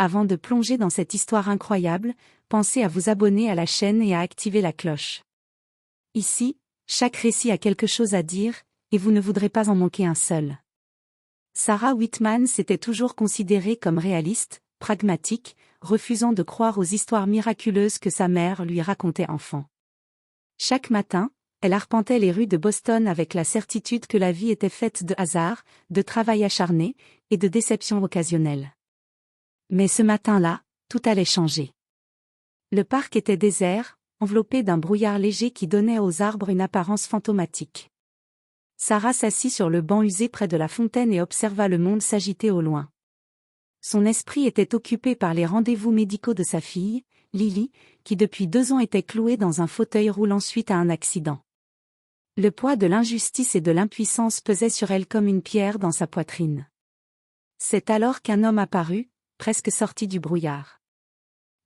Avant de plonger dans cette histoire incroyable, pensez à vous abonner à la chaîne et à activer la cloche. Ici, chaque récit a quelque chose à dire, et vous ne voudrez pas en manquer un seul. Sarah Whitman s'était toujours considérée comme réaliste, pragmatique, refusant de croire aux histoires miraculeuses que sa mère lui racontait enfant. Chaque matin, elle arpentait les rues de Boston avec la certitude que la vie était faite de hasard, de travail acharné, et de déceptions occasionnelles. Mais ce matin-là, tout allait changer. Le parc était désert, enveloppé d'un brouillard léger qui donnait aux arbres une apparence fantomatique. Sarah s'assit sur le banc usé près de la fontaine et observa le monde s'agiter au loin. Son esprit était occupé par les rendez-vous médicaux de sa fille, Lily, qui depuis 2 ans était clouée dans un fauteuil roulant suite à un accident. Le poids de l'injustice et de l'impuissance pesait sur elle comme une pierre dans sa poitrine. C'est alors qu'un homme apparut, presque sorti du brouillard.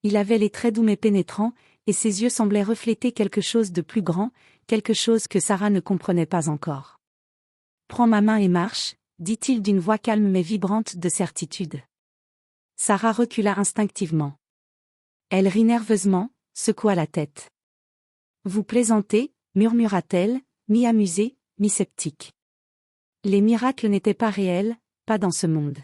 Il avait les traits doux mais pénétrants, et ses yeux semblaient refléter quelque chose de plus grand, quelque chose que Sarah ne comprenait pas encore. « Prends ma main et marche », dit-il d'une voix calme mais vibrante de certitude. Sarah recula instinctivement. Elle rit nerveusement, secoua la tête. « Vous plaisantez » murmura-t-elle, mi-amusée, mi-sceptique. Les miracles n'étaient pas réels, pas dans ce monde.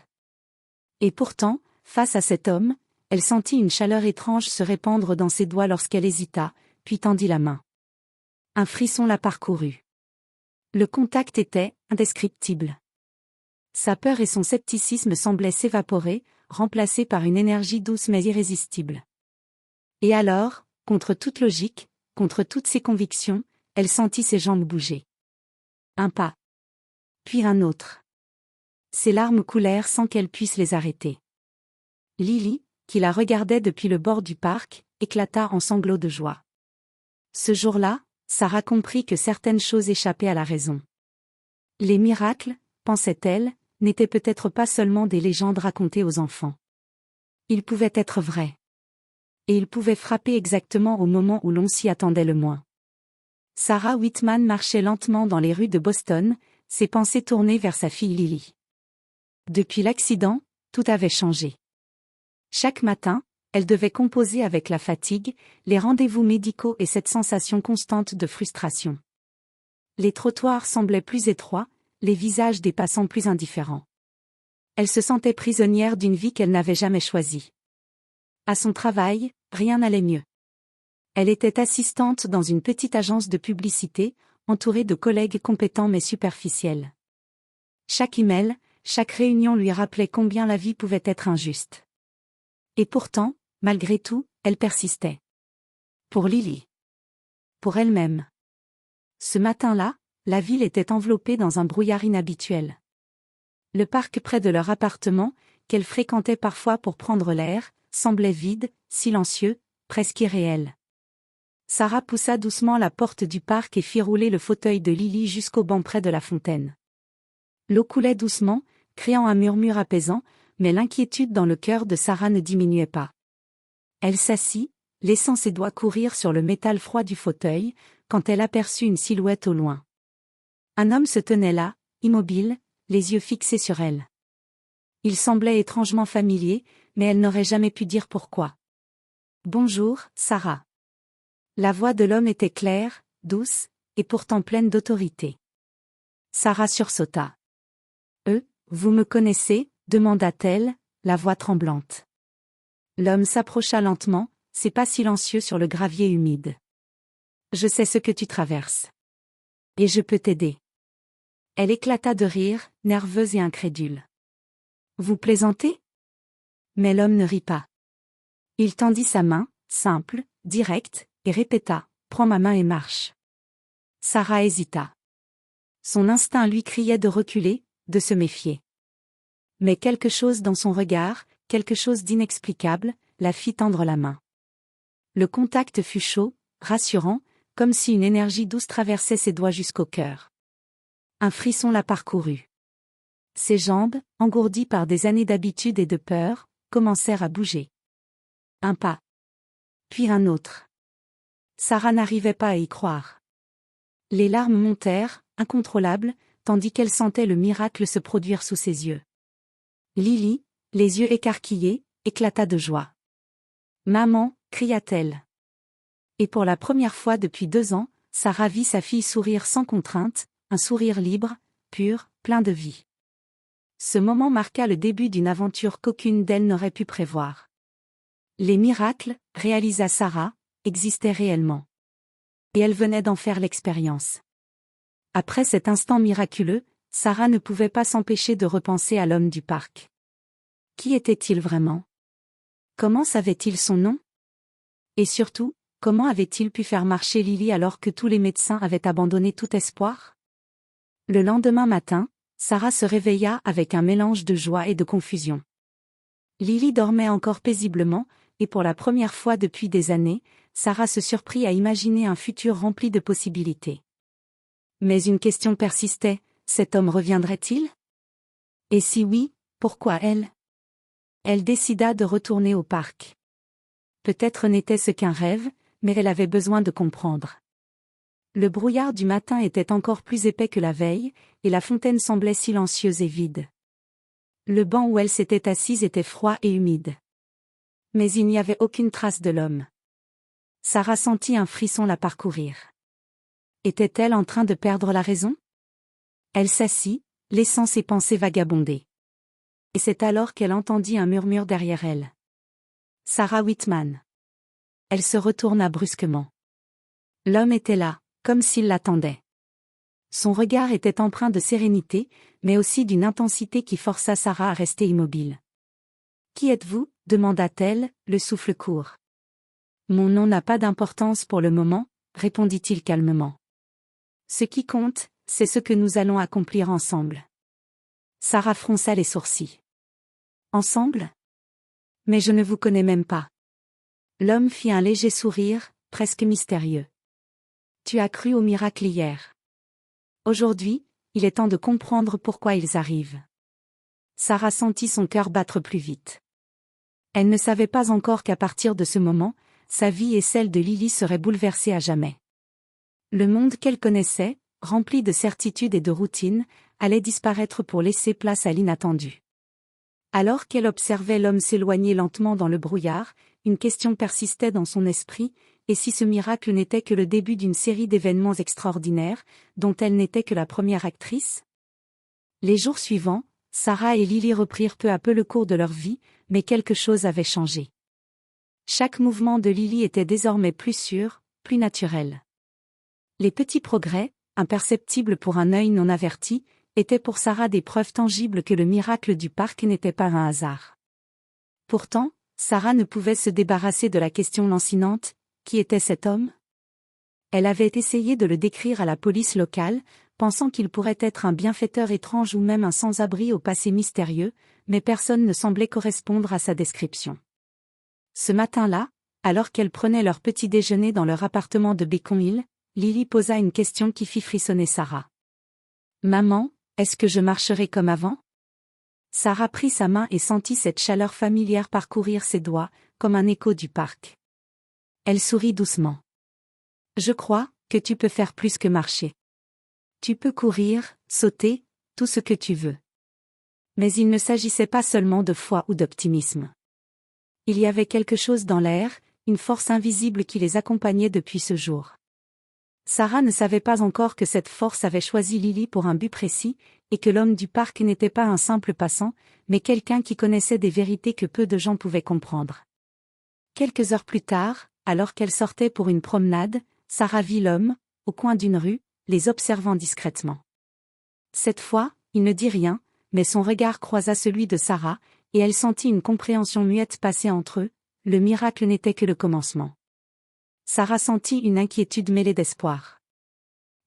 Et pourtant, face à cet homme, elle sentit une chaleur étrange se répandre dans ses doigts lorsqu'elle hésita, puis tendit la main. Un frisson la parcourut. Le contact était indescriptible. Sa peur et son scepticisme semblaient s'évaporer, remplacés par une énergie douce mais irrésistible. Et alors, contre toute logique, contre toutes ses convictions, elle sentit ses jambes bouger. Un pas. Puis un autre. Ses larmes coulèrent sans qu'elle puisse les arrêter. Lily, qui la regardait depuis le bord du parc, éclata en sanglots de joie. Ce jour-là, Sarah comprit que certaines choses échappaient à la raison. Les miracles, pensait-elle, n'étaient peut-être pas seulement des légendes racontées aux enfants. Ils pouvaient être vrais. Et ils pouvaient frapper exactement au moment où l'on s'y attendait le moins. Sarah Whitman marchait lentement dans les rues de Boston, ses pensées tournées vers sa fille Lily. Depuis l'accident, tout avait changé. Chaque matin, elle devait composer avec la fatigue, les rendez-vous médicaux et cette sensation constante de frustration. Les trottoirs semblaient plus étroits, les visages des passants plus indifférents. Elle se sentait prisonnière d'une vie qu'elle n'avait jamais choisie. À son travail, rien n'allait mieux. Elle était assistante dans une petite agence de publicité, entourée de collègues compétents mais superficiels. Chaque email, chaque réunion lui rappelait combien la vie pouvait être injuste. Et pourtant, malgré tout, elle persistait. Pour Lily. Pour elle-même. Ce matin-là, la ville était enveloppée dans un brouillard inhabituel. Le parc près de leur appartement, qu'elle fréquentait parfois pour prendre l'air, semblait vide, silencieux, presque irréel. Sarah poussa doucement la porte du parc et fit rouler le fauteuil de Lily jusqu'au banc près de la fontaine. L'eau coulait doucement, créant un murmure apaisant, mais l'inquiétude dans le cœur de Sarah ne diminuait pas. Elle s'assit, laissant ses doigts courir sur le métal froid du fauteuil, quand elle aperçut une silhouette au loin. Un homme se tenait là, immobile, les yeux fixés sur elle. Il semblait étrangement familier, mais elle n'aurait jamais pu dire pourquoi. « Bonjour, Sarah. » La voix de l'homme était claire, douce, et pourtant pleine d'autorité. Sarah sursauta. « Vous me connaissez ?» demanda-t-elle, la voix tremblante. L'homme s'approcha lentement, ses pas silencieux sur le gravier humide. « Je sais ce que tu traverses. Et je peux t'aider. » Elle éclata de rire, nerveuse et incrédule. « Vous plaisantez ?» Mais l'homme ne rit pas. Il tendit sa main, simple, directe, et répéta « Prends ma main et marche. » Sarah hésita. Son instinct lui criait de reculer, de se méfier. Mais quelque chose dans son regard, quelque chose d'inexplicable, la fit tendre la main. Le contact fut chaud, rassurant, comme si une énergie douce traversait ses doigts jusqu'au cœur. Un frisson la parcourut. Ses jambes, engourdies par des années d'habitude et de peur, commencèrent à bouger. Un pas. Puis un autre. Sarah n'arrivait pas à y croire. Les larmes montèrent, incontrôlables, tandis qu'elle sentait le miracle se produire sous ses yeux. Lily, les yeux écarquillés, éclata de joie. Maman, cria-t-elle. Et pour la première fois depuis 2 ans, Sarah vit sa fille sourire sans contrainte, un sourire libre, pur, plein de vie. Ce moment marqua le début d'une aventure qu'aucune d'elles n'aurait pu prévoir. Les miracles, réalisa Sarah, existaient réellement. Et elle venait d'en faire l'expérience. Après cet instant miraculeux, Sarah ne pouvait pas s'empêcher de repenser à l'homme du parc. Qui était-il vraiment? Comment savait-il son nom? Et surtout, comment avait-il pu faire marcher Lily alors que tous les médecins avaient abandonné tout espoir? Le lendemain matin, Sarah se réveilla avec un mélange de joie et de confusion. Lily dormait encore paisiblement, et pour la première fois depuis des années, Sarah se surprit à imaginer un futur rempli de possibilités. Mais une question persistait, cet homme reviendrait-il? Et si oui, pourquoi elle? Elle décida de retourner au parc. Peut-être n'était-ce qu'un rêve, mais elle avait besoin de comprendre. Le brouillard du matin était encore plus épais que la veille, et la fontaine semblait silencieuse et vide. Le banc où elle s'était assise était froid et humide. Mais il n'y avait aucune trace de l'homme. Sarah sentit un frisson la parcourir. Était-elle en train de perdre la raison? Elle s'assit, laissant ses pensées vagabonder. Et c'est alors qu'elle entendit un murmure derrière elle. Sarah Whitman. Elle se retourna brusquement. L'homme était là, comme s'il l'attendait. Son regard était empreint de sérénité, mais aussi d'une intensité qui força Sarah à rester immobile. « Qui êtes-vous » demanda-t-elle, le souffle court. « Mon nom n'a pas d'importance pour le moment » répondit-il calmement. « Ce qui compte, c'est ce que nous allons accomplir ensemble. » Sarah fronça les sourcils. « Ensemble ? Mais je ne vous connais même pas. » L'homme fit un léger sourire, presque mystérieux. « Tu as cru au miracle hier. Aujourd'hui, il est temps de comprendre pourquoi ils arrivent. » Sarah sentit son cœur battre plus vite. Elle ne savait pas encore qu'à partir de ce moment, sa vie et celle de Lily seraient bouleversées à jamais. Le monde qu'elle connaissait, rempli de certitudes et de routines, allait disparaître pour laisser place à l'inattendu. Alors qu'elle observait l'homme s'éloigner lentement dans le brouillard, une question persistait dans son esprit, et si ce miracle n'était que le début d'une série d'événements extraordinaires, dont elle n'était que la première actrice? Les jours suivants, Sarah et Lily reprirent peu à peu le cours de leur vie, mais quelque chose avait changé. Chaque mouvement de Lily était désormais plus sûr, plus naturel. Les petits progrès, imperceptibles pour un œil non averti, étaient pour Sarah des preuves tangibles que le miracle du parc n'était pas un hasard. Pourtant, Sarah ne pouvait se débarrasser de la question lancinante, qui était cet homme? Elle avait essayé de le décrire à la police locale, pensant qu'il pourrait être un bienfaiteur étrange ou même un sans-abri au passé mystérieux, mais personne ne semblait correspondre à sa description. Ce matin-là, alors qu'elles prenaient leur petit déjeuner dans leur appartement de Beacon Hill, Lily posa une question qui fit frissonner Sarah. « Maman, est-ce que je marcherai comme avant ?» Sarah prit sa main et sentit cette chaleur familière parcourir ses doigts, comme un écho du parc. Elle sourit doucement. « Je crois que tu peux faire plus que marcher. Tu peux courir, sauter, tout ce que tu veux. » Mais il ne s'agissait pas seulement de foi ou d'optimisme. Il y avait quelque chose dans l'air, une force invisible qui les accompagnait depuis ce jour. Sarah ne savait pas encore que cette force avait choisi Lily pour un but précis, et que l'homme du parc n'était pas un simple passant, mais quelqu'un qui connaissait des vérités que peu de gens pouvaient comprendre. Quelques heures plus tard, alors qu'elle sortait pour une promenade, Sarah vit l'homme, au coin d'une rue, les observant discrètement. Cette fois, il ne dit rien, mais son regard croisa celui de Sarah, et elle sentit une compréhension muette passer entre eux, le miracle n'était que le commencement. Sarah sentit une inquiétude mêlée d'espoir.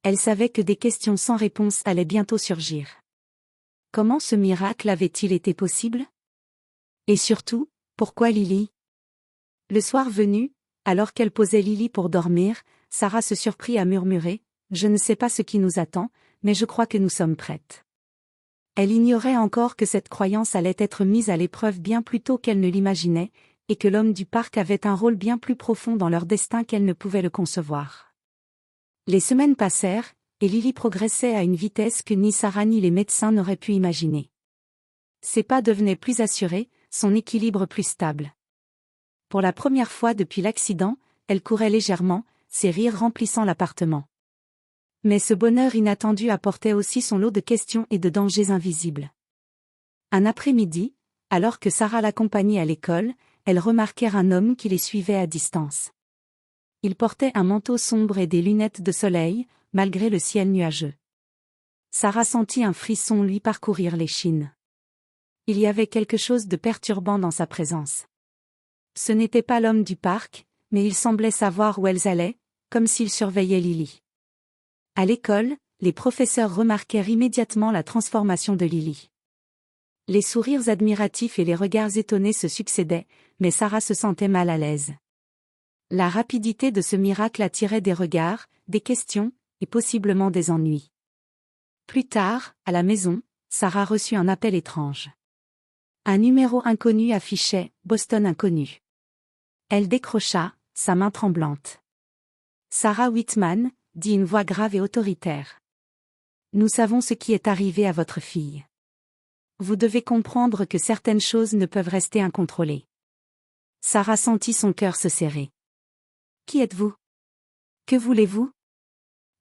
Elle savait que des questions sans réponse allaient bientôt surgir. Comment ce miracle avait-il été possible? Et surtout, pourquoi Lily? Le soir venu, alors qu'elle posait Lily pour dormir, Sarah se surprit à murmurer « Je ne sais pas ce qui nous attend, mais je crois que nous sommes prêtes. » Elle ignorait encore que cette croyance allait être mise à l'épreuve bien plus tôt qu'elle ne l'imaginait, et que l'homme du parc avait un rôle bien plus profond dans leur destin qu'elle ne pouvait le concevoir. Les semaines passèrent, et Lily progressait à une vitesse que ni Sarah ni les médecins n'auraient pu imaginer. Ses pas devenaient plus assurés, son équilibre plus stable. Pour la première fois depuis l'accident, elle courait légèrement, ses rires remplissant l'appartement. Mais ce bonheur inattendu apportait aussi son lot de questions et de dangers invisibles. Un après-midi, alors que Sarah l'accompagnait à l'école, elles remarquèrent un homme qui les suivait à distance. Il portait un manteau sombre et des lunettes de soleil, malgré le ciel nuageux. Sarah sentit un frisson lui parcourir l'échine. Il y avait quelque chose de perturbant dans sa présence. Ce n'était pas l'homme du parc, mais il semblait savoir où elles allaient, comme s'il surveillait Lily. À l'école, les professeurs remarquèrent immédiatement la transformation de Lily. Les sourires admiratifs et les regards étonnés se succédaient, mais Sarah se sentait mal à l'aise. La rapidité de ce miracle attirait des regards, des questions, et possiblement des ennuis. Plus tard, à la maison, Sarah reçut un appel étrange. Un numéro inconnu affichait « Boston inconnu ». Elle décrocha, sa main tremblante. « Sarah Whitman », dit une voix grave et autoritaire. « Nous savons ce qui est arrivé à votre fille. Vous devez comprendre que certaines choses ne peuvent rester incontrôlées. » Sarah sentit son cœur se serrer. « Qui êtes-vous? Que voulez-vous? »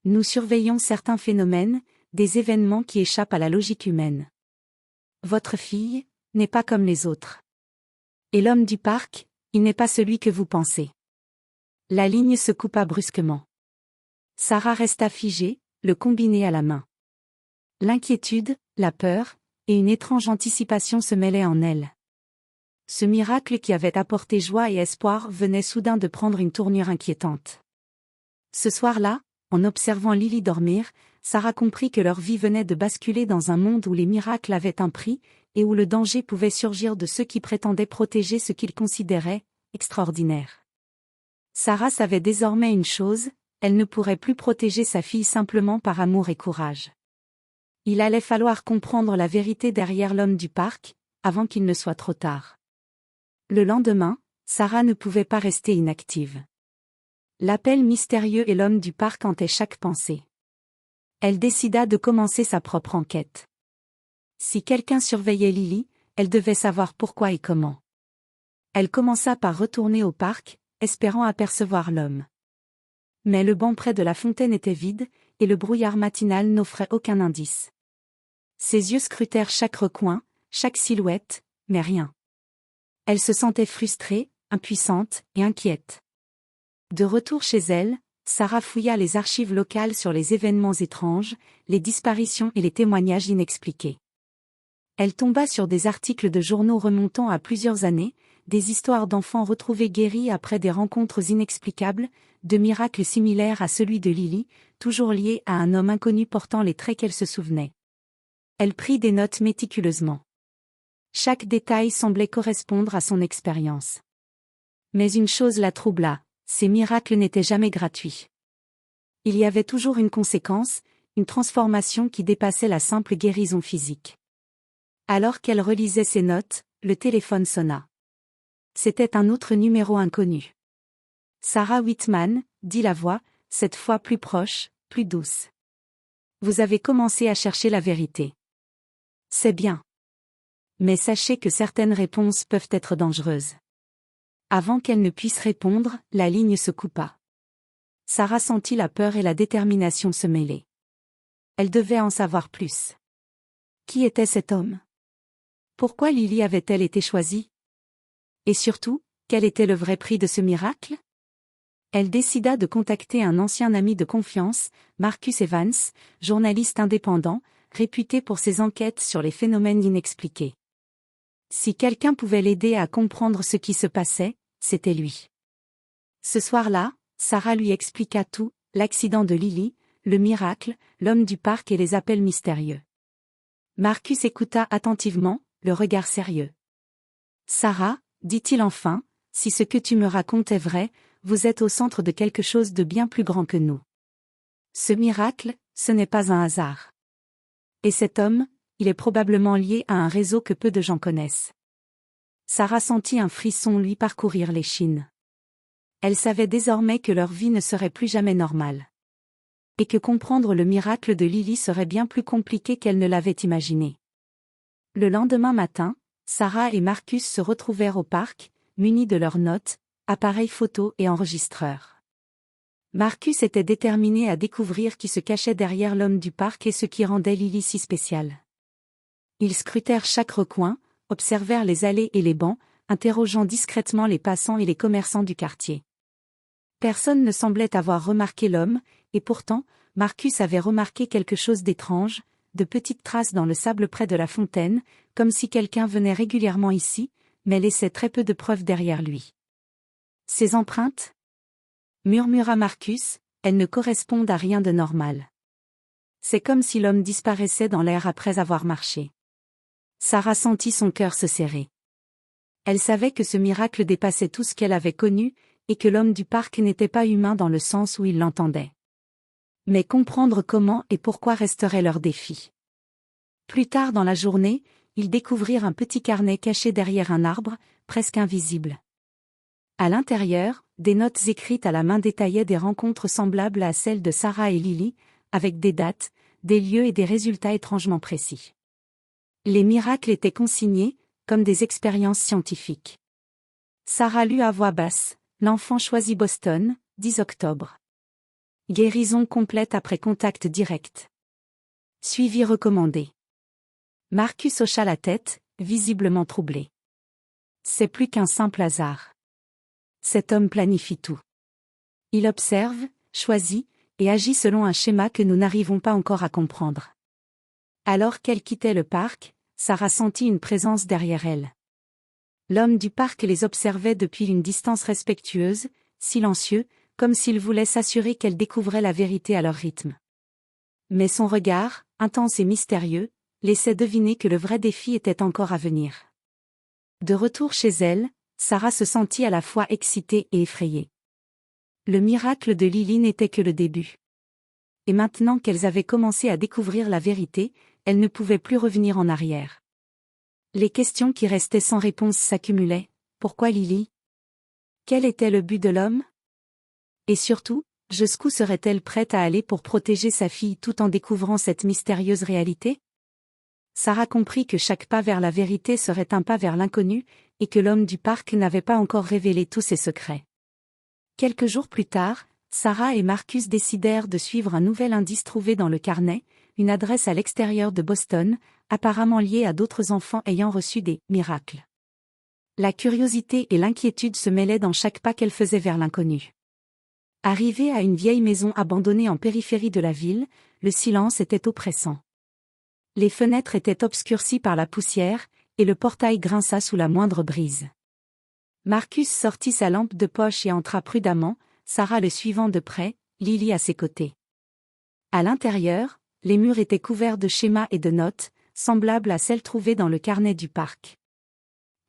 Nous surveillons certains phénomènes, des événements qui échappent à la logique humaine. Votre fille n'est pas comme les autres. Et l'homme du parc, il n'est pas celui que vous pensez. La ligne se coupa brusquement. Sarah resta figée, le combiné à la main. L'inquiétude, la peur, et une étrange anticipation se mêlaient en elle. Ce miracle qui avait apporté joie et espoir venait soudain de prendre une tournure inquiétante. Ce soir-là, en observant Lily dormir, Sarah comprit que leur vie venait de basculer dans un monde où les miracles avaient un prix, et où le danger pouvait surgir de ceux qui prétendaient protéger ce qu'ils considéraient extraordinaire. Sarah savait désormais une chose, elle ne pourrait plus protéger sa fille simplement par amour et courage. Il allait falloir comprendre la vérité derrière l'homme du parc, avant qu'il ne soit trop tard. Le lendemain, Sarah ne pouvait pas rester inactive. L'appel mystérieux et l'homme du parc hantaient chaque pensée. Elle décida de commencer sa propre enquête. Si quelqu'un surveillait Lily, elle devait savoir pourquoi et comment. Elle commença par retourner au parc, espérant apercevoir l'homme. Mais le banc près de la fontaine était vide, et le brouillard matinal n'offrait aucun indice. Ses yeux scrutèrent chaque recoin, chaque silhouette, mais rien. Elle se sentait frustrée, impuissante et inquiète. De retour chez elle, Sarah fouilla les archives locales sur les événements étranges, les disparitions et les témoignages inexpliqués. Elle tomba sur des articles de journaux remontant à plusieurs années, des histoires d'enfants retrouvés guéris après des rencontres inexplicables, de miracles similaires à celui de Lily, toujours liés à un homme inconnu portant les traits qu'elle se souvenait. Elle prit des notes méticuleusement. Chaque détail semblait correspondre à son expérience. Mais une chose la troubla, ces miracles n'étaient jamais gratuits. Il y avait toujours une conséquence, une transformation qui dépassait la simple guérison physique. Alors qu'elle relisait ses notes, le téléphone sonna. C'était un autre numéro inconnu. Sarah Whitman, dit la voix, cette fois plus proche, plus douce. Vous avez commencé à chercher la vérité. C'est bien. Mais sachez que certaines réponses peuvent être dangereuses. Avant qu'elle ne puisse répondre, la ligne se coupa. Sarah sentit la peur et la détermination se mêler. Elle devait en savoir plus. Qui était cet homme? Pourquoi Lily avait-elle été choisie? Et surtout, quel était le vrai prix de ce miracle? Elle décida de contacter un ancien ami de confiance, Marcus Evans, journaliste indépendant, réputé pour ses enquêtes sur les phénomènes inexpliqués. Si quelqu'un pouvait l'aider à comprendre ce qui se passait, c'était lui. Ce soir-là, Sarah lui expliqua tout, l'accident de Lily, le miracle, l'homme du parc et les appels mystérieux. Marcus écouta attentivement, le regard sérieux. « Sarah, dit-il enfin, si ce que tu me racontes est vrai, vous êtes au centre de quelque chose de bien plus grand que nous. Ce miracle, ce n'est pas un hasard. Et cet homme, il est probablement lié à un réseau que peu de gens connaissent. » Sarah sentit un frisson lui parcourir l'échine. Elle savait désormais que leur vie ne serait plus jamais normale. Et que comprendre le miracle de Lily serait bien plus compliqué qu'elle ne l'avait imaginé. Le lendemain matin, Sarah et Marcus se retrouvèrent au parc, munis de leurs notes, appareils photo et enregistreurs. Marcus était déterminé à découvrir qui se cachait derrière l'homme du parc et ce qui rendait Lily si spéciale. Ils scrutèrent chaque recoin, observèrent les allées et les bancs, interrogeant discrètement les passants et les commerçants du quartier. Personne ne semblait avoir remarqué l'homme, et pourtant, Marcus avait remarqué quelque chose d'étrange, de petites traces dans le sable près de la fontaine, comme si quelqu'un venait régulièrement ici, mais laissait très peu de preuves derrière lui. Ces empreintes ? Murmura Marcus, elles ne correspondent à rien de normal. C'est comme si l'homme disparaissait dans l'air après avoir marché. Sarah sentit son cœur se serrer. Elle savait que ce miracle dépassait tout ce qu'elle avait connu, et que l'homme du parc n'était pas humain dans le sens où il l'entendait. Mais comprendre comment et pourquoi resterait leur défi. Plus tard dans la journée, ils découvrirent un petit carnet caché derrière un arbre, presque invisible. À l'intérieur, des notes écrites à la main détaillaient des rencontres semblables à celles de Sarah et Lily, avec des dates, des lieux et des résultats étrangement précis. Les miracles étaient consignés, comme des expériences scientifiques. Sarah lut à voix basse, l'enfant choisit Boston, 10 octobre. Guérison complète après contact direct. Suivi recommandé. Marcus hocha la tête, visiblement troublé. C'est plus qu'un simple hasard. Cet homme planifie tout. Il observe, choisit, et agit selon un schéma que nous n'arrivons pas encore à comprendre. Alors qu'elle quittait le parc, Sarah sentit une présence derrière elle. L'homme du parc les observait depuis une distance respectueuse, silencieux, comme s'il voulait s'assurer qu'elle découvrait la vérité à leur rythme. Mais son regard, intense et mystérieux, laissait deviner que le vrai défi était encore à venir. De retour chez elle, Sarah se sentit à la fois excitée et effrayée. Le miracle de Lily n'était que le début. Et maintenant qu'elles avaient commencé à découvrir la vérité, elles ne pouvaient plus revenir en arrière. Les questions qui restaient sans réponse s'accumulaient. Pourquoi Lily ? Quel était le but de l'homme ? Et surtout, jusqu'où serait-elle prête à aller pour protéger sa fille tout en découvrant cette mystérieuse réalité ? Sarah comprit que chaque pas vers la vérité serait un pas vers l'inconnu, et que l'homme du parc n'avait pas encore révélé tous ses secrets. Quelques jours plus tard, Sarah et Marcus décidèrent de suivre un nouvel indice trouvé dans le carnet, une adresse à l'extérieur de Boston, apparemment liée à d'autres enfants ayant reçu des « miracles ». La curiosité et l'inquiétude se mêlaient dans chaque pas qu'elle faisait vers l'inconnu. Arrivée à une vieille maison abandonnée en périphérie de la ville, le silence était oppressant. Les fenêtres étaient obscurcies par la poussière, et le portail grinça sous la moindre brise. Marcus sortit sa lampe de poche et entra prudemment, Sarah le suivant de près, Lily à ses côtés. À l'intérieur, les murs étaient couverts de schémas et de notes, semblables à celles trouvées dans le carnet du parc.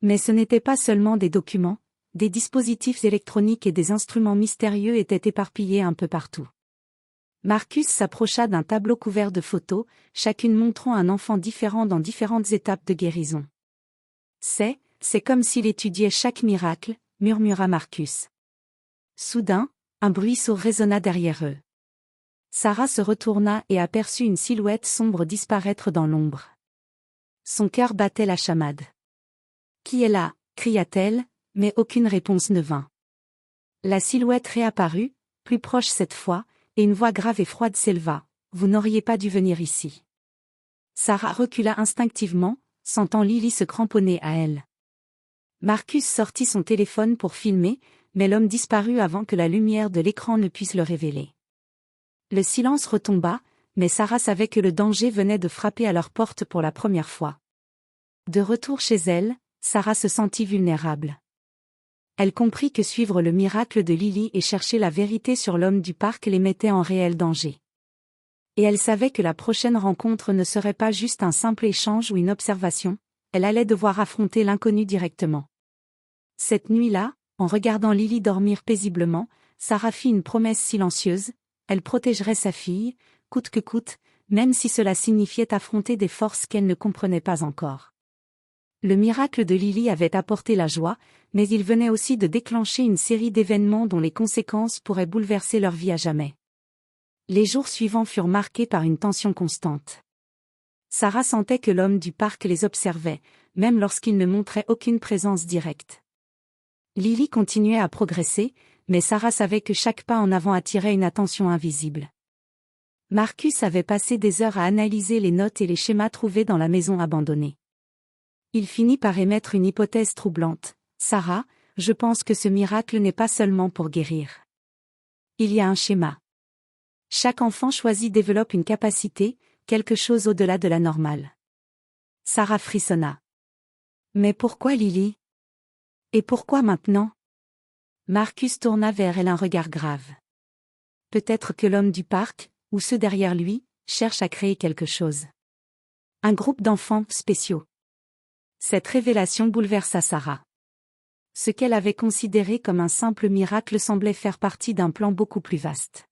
Mais ce n'étaient pas seulement des documents, des dispositifs électroniques et des instruments mystérieux étaient éparpillés un peu partout. Marcus s'approcha d'un tableau couvert de photos, chacune montrant un enfant différent dans différentes étapes de guérison. C'est comme s'il étudiait chaque miracle, murmura Marcus. Soudain, un bruit sourd résonna derrière eux. Sarah se retourna et aperçut une silhouette sombre disparaître dans l'ombre. Son cœur battait la chamade. « Qui est là ?» cria-t-elle, mais aucune réponse ne vint. La silhouette réapparut, plus proche cette fois, et une voix grave et froide s'éleva. « Vous n'auriez pas dû venir ici. » Sarah recula instinctivement, sentant Lily se cramponner à elle. Marcus sortit son téléphone pour filmer, mais l'homme disparut avant que la lumière de l'écran ne puisse le révéler. Le silence retomba, mais Sarah savait que le danger venait de frapper à leur porte pour la première fois. De retour chez elle, Sarah se sentit vulnérable. Elle comprit que suivre le miracle de Lily et chercher la vérité sur l'homme du parc les mettait en réel danger. Et elle savait que la prochaine rencontre ne serait pas juste un simple échange ou une observation, elle allait devoir affronter l'inconnu directement. Cette nuit-là, en regardant Lily dormir paisiblement, Sarah fit une promesse silencieuse, elle protégerait sa fille, coûte que coûte, même si cela signifiait affronter des forces qu'elle ne comprenait pas encore. Le miracle de Lily avait apporté la joie, mais il venait aussi de déclencher une série d'événements dont les conséquences pourraient bouleverser leur vie à jamais. Les jours suivants furent marqués par une tension constante. Sarah sentait que l'homme du parc les observait, même lorsqu'il ne montrait aucune présence directe. Lily continuait à progresser, mais Sarah savait que chaque pas en avant attirait une attention invisible. Marcus avait passé des heures à analyser les notes et les schémas trouvés dans la maison abandonnée. Il finit par émettre une hypothèse troublante. « Sarah, je pense que ce miracle n'est pas seulement pour guérir. Il y a un schéma. Chaque enfant choisi développe une capacité, quelque chose au-delà de la normale. » Sarah frissonna. « Mais pourquoi Lily? Et pourquoi maintenant ?» Marcus tourna vers elle un regard grave. Peut-être que l'homme du parc, ou ceux derrière lui, cherchent à créer quelque chose. Un groupe d'enfants spéciaux. Cette révélation bouleversa Sarah. Ce qu'elle avait considéré comme un simple miracle semblait faire partie d'un plan beaucoup plus vaste.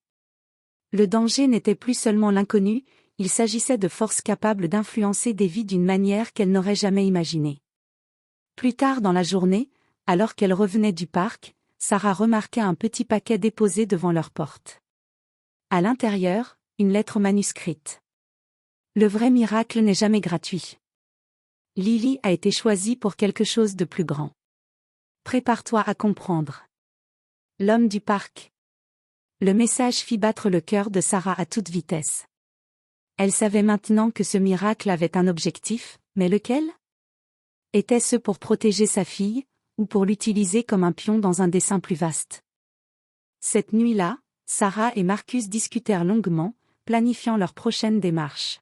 Le danger n'était plus seulement l'inconnu, il s'agissait de forces capables d'influencer des vies d'une manière qu'elle n'aurait jamais imaginée. Plus tard dans la journée, alors qu'elle revenait du parc, Sarah remarqua un petit paquet déposé devant leur porte. À l'intérieur, une lettre manuscrite. Le vrai miracle n'est jamais gratuit. Lily a été choisie pour quelque chose de plus grand. Prépare-toi à comprendre. L'homme du parc. Le message fit battre le cœur de Sarah à toute vitesse. Elle savait maintenant que ce miracle avait un objectif, mais lequel? Était-ce pour protéger sa fille, ou pour l'utiliser comme un pion dans un dessein plus vaste? Cette nuit-là, Sarah et Marcus discutèrent longuement, planifiant leur prochaine démarche.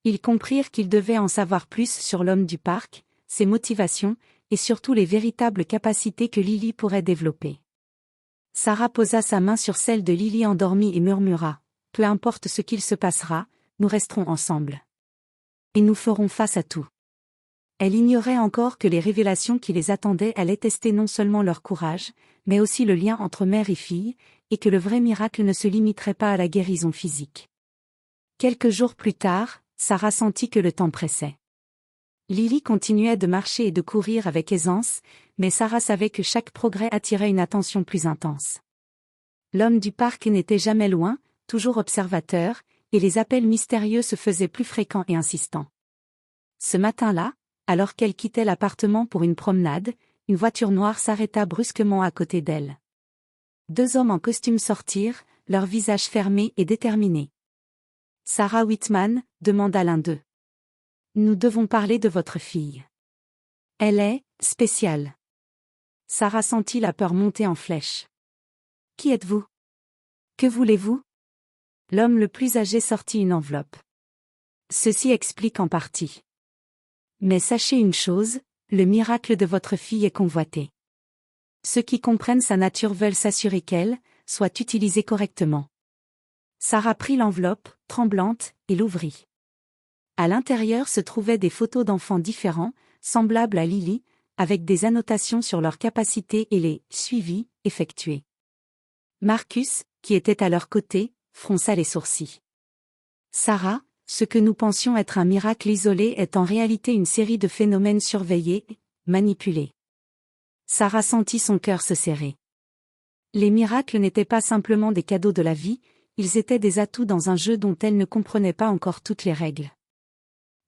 Ils comprirent qu'ils devaient en savoir plus sur l'homme du parc, ses motivations, et surtout les véritables capacités que Lily pourrait développer. Sarah posa sa main sur celle de Lily endormie et murmura « Peu importe ce qu'il se passera, nous resterons ensemble. Et nous ferons face à tout. » Elle ignorait encore que les révélations qui les attendaient allaient tester non seulement leur courage, mais aussi le lien entre mère et fille, et que le vrai miracle ne se limiterait pas à la guérison physique. Quelques jours plus tard, Sarah sentit que le temps pressait. Lily continuait de marcher et de courir avec aisance, mais Sarah savait que chaque progrès attirait une attention plus intense. L'homme du parc n'était jamais loin, toujours observateur, et les appels mystérieux se faisaient plus fréquents et insistants. Ce matin-là, alors qu'elle quittait l'appartement pour une promenade, une voiture noire s'arrêta brusquement à côté d'elle. Deux hommes en costume sortirent, leurs visages fermés et déterminés. « Sarah Whitman » demanda l'un d'eux. « Nous devons parler de votre fille. Elle est spéciale. » Sarah sentit la peur monter en flèche. « Qui êtes-vous? Que voulez-vous » L'homme le plus âgé sortit une enveloppe. « Ceci explique en partie. Mais sachez une chose, le miracle de votre fille est convoité. Ceux qui comprennent sa nature veulent s'assurer qu'elle soit utilisée correctement. » Sarah prit l'enveloppe, tremblante, et l'ouvrit. À l'intérieur se trouvaient des photos d'enfants différents, semblables à Lily, avec des annotations sur leurs capacités et les suivis effectués. Marcus, qui était à leur côté, fronça les sourcils. « Sarah, ce que nous pensions être un miracle isolé est en réalité une série de phénomènes surveillés, manipulés. » Sarah sentit son cœur se serrer. Les miracles n'étaient pas simplement des cadeaux de la vie, ils étaient des atouts dans un jeu dont elle ne comprenait pas encore toutes les règles.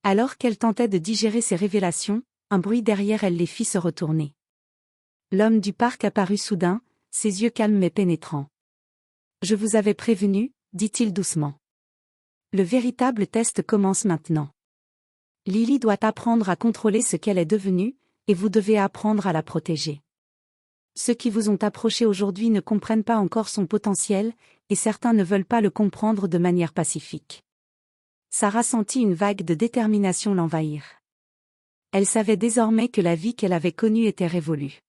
Alors qu'elle tentait de digérer ces révélations, un bruit derrière elle les fit se retourner. L'homme du parc apparut soudain, ses yeux calmes mais pénétrants. « Je vous avais prévenu, » dit-il doucement. « Le véritable test commence maintenant. Lily doit apprendre à contrôler ce qu'elle est devenue, et vous devez apprendre à la protéger. Ceux qui vous ont approché aujourd'hui ne comprennent pas encore son potentiel, et certains ne veulent pas le comprendre de manière pacifique. » Sarah sentit une vague de détermination l'envahir. Elle savait désormais que la vie qu'elle avait connue était révolue.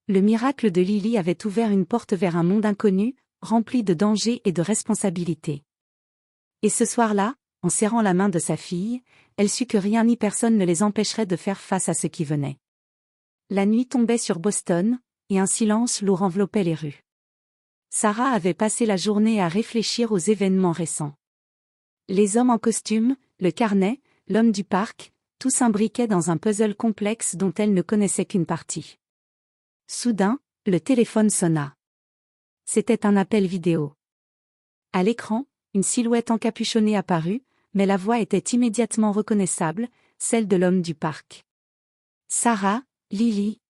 Le miracle de Lily avait ouvert une porte vers un monde inconnu, rempli de dangers et de responsabilités. Et ce soir-là, en serrant la main de sa fille, elle sut que rien ni personne ne les empêcherait de faire face à ce qui venait. La nuit tombait sur Boston, et un silence lourd enveloppait les rues. Sarah avait passé la journée à réfléchir aux événements récents. Les hommes en costume, le carnet, l'homme du parc, tout s'imbriquait dans un puzzle complexe dont elle ne connaissait qu'une partie. Soudain, le téléphone sonna. C'était un appel vidéo. À l'écran, une silhouette encapuchonnée apparut, mais la voix était immédiatement reconnaissable, celle de l'homme du parc. Sarah, Lily.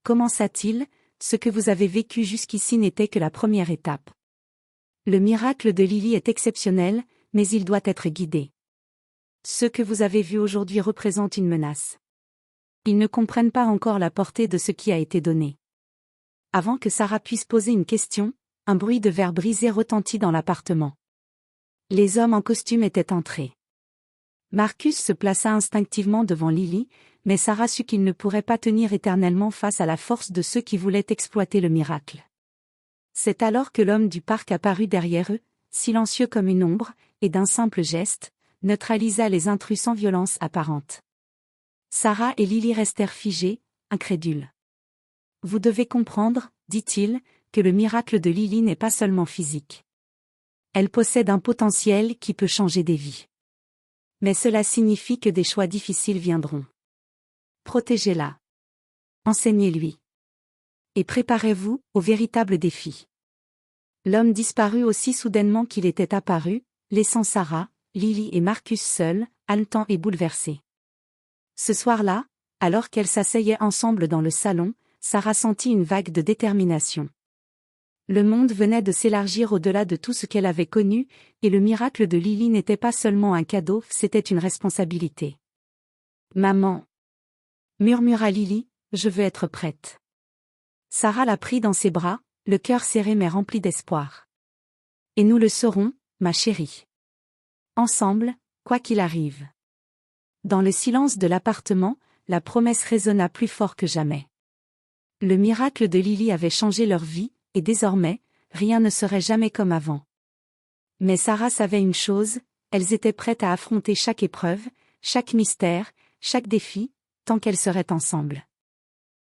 Commença-t-il, ce que vous avez vécu jusqu'ici n'était que la première étape. Le miracle de Lily est exceptionnel, mais il doit être guidé. Ce que vous avez vu aujourd'hui représente une menace. Ils ne comprennent pas encore la portée de ce qui a été donné. Avant que Sarah puisse poser une question, un bruit de verre brisé retentit dans l'appartement. Les hommes en costume étaient entrés. Marcus se plaça instinctivement devant Lily, mais Sarah sut qu'il ne pourrait pas tenir éternellement face à la force de ceux qui voulaient exploiter le miracle. C'est alors que l'homme du parc apparut derrière eux, silencieux comme une ombre, et d'un simple geste, neutralisa les intrus sans violence apparente. Sarah et Lily restèrent figées, incrédules. Vous devez comprendre, dit-il, que le miracle de Lily n'est pas seulement physique. Elle possède un potentiel qui peut changer des vies. Mais cela signifie que des choix difficiles viendront. Protégez-la. Enseignez-lui. Et préparez-vous au véritable défi. L'homme disparut aussi soudainement qu'il était apparu, laissant Sarah, Lily et Marcus seuls, haletants et bouleversés. Ce soir-là, alors qu'elles s'asseyaient ensemble dans le salon, Sarah sentit une vague de détermination. Le monde venait de s'élargir au-delà de tout ce qu'elle avait connu, et le miracle de Lily n'était pas seulement un cadeau, c'était une responsabilité. « Maman !» murmura Lily, « je veux être prête. » Sarah la prit dans ses bras, le cœur serré mais rempli d'espoir. « Et nous le saurons, ma chérie. Ensemble, quoi qu'il arrive. » Dans le silence de l'appartement, la promesse résonna plus fort que jamais. Le miracle de Lily avait changé leur vie, et désormais, rien ne serait jamais comme avant. Mais Sarah savait une chose, elles étaient prêtes à affronter chaque épreuve, chaque mystère, chaque défi, tant qu'elles seraient ensemble.